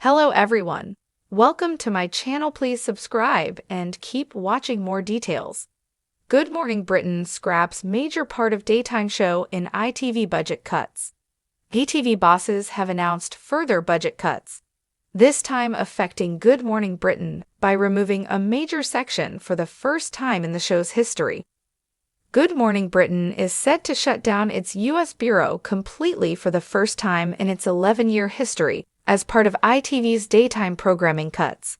Hello everyone. Welcome to my channel. Please subscribe and keep watching more details. Good Morning Britain scraps major part of daytime show in ITV budget cuts. ITV bosses have announced further budget cuts, this time affecting Good Morning Britain by removing a major section for the first time in the show's history. Good Morning Britain is set to shut down its US bureau completely for the first time in its 11-year history as part of ITV's daytime programming cuts.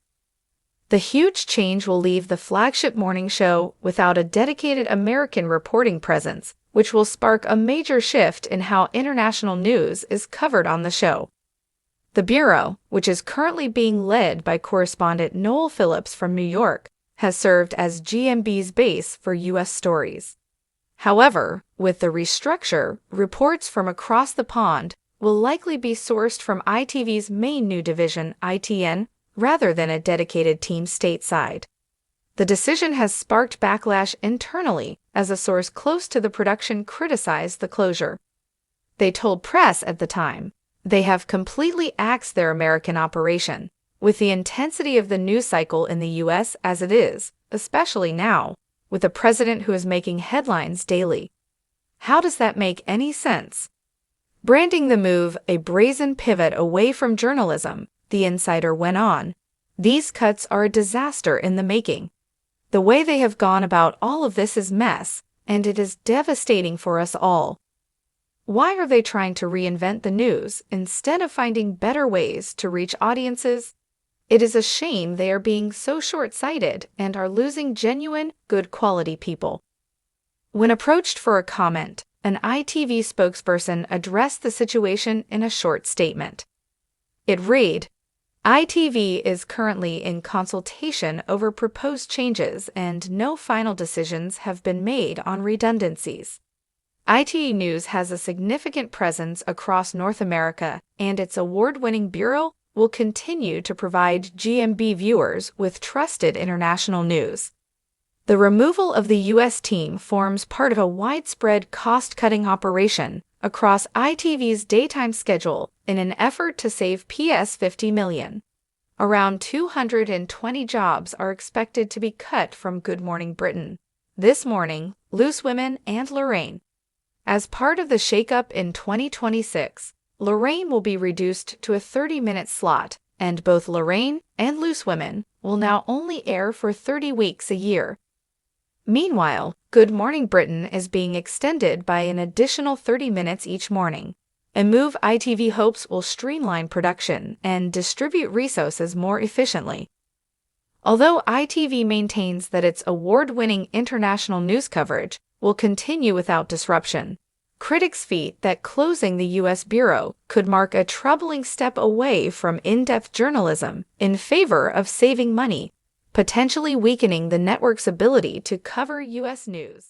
The huge change will leave the flagship morning show without a dedicated American reporting presence, which will spark a major shift in how international news is covered on the show. The bureau, which is currently being led by correspondent Noel Phillips from New York, has served as GMB's base for US stories. However, with the restructure, reports from across the pond will likely be sourced from ITV's main new division, ITN, rather than a dedicated team stateside. The decision has sparked backlash internally as a source close to the production criticized the closure. They told press at the time, "They have completely axed their American operation, with the intensity of the news cycle in the US as it is, especially now, with a president who is making headlines daily. How does that make any sense?" Branding the move a brazen pivot away from journalism, the insider went on, "These cuts are a disaster in the making. The way they have gone about all of this is mess, and it is devastating for us all. Why are they trying to reinvent the news instead of finding better ways to reach audiences? It is a shame they are being so short-sighted and are losing genuine, good-quality people." When approached for a comment, an ITV spokesperson addressed the situation in a short statement. It read, "ITV is currently in consultation over proposed changes and no final decisions have been made on redundancies. ITV News has a significant presence across North America, and its award-winning bureau will continue to provide GMB viewers with trusted international news. The removal of the US team forms part of a widespread cost-cutting operation across ITV's daytime schedule in an effort to save $50 million. Around 220 jobs are expected to be cut from Good Morning Britain, This Morning, Loose Women, and Lorraine. As part of the shakeup in 2026, Lorraine will be reduced to a 30-minute slot, and both Lorraine and Loose Women will now only air for 30 weeks a year. Meanwhile, Good Morning Britain is being extended by an additional 30 minutes each morning, a move ITV hopes will streamline production and distribute resources more efficiently. Although ITV maintains that its award-winning international news coverage will continue without disruption, critics fear that closing the US bureau could mark a troubling step away from in-depth journalism in favor of saving money, potentially weakening the network's ability to cover US news.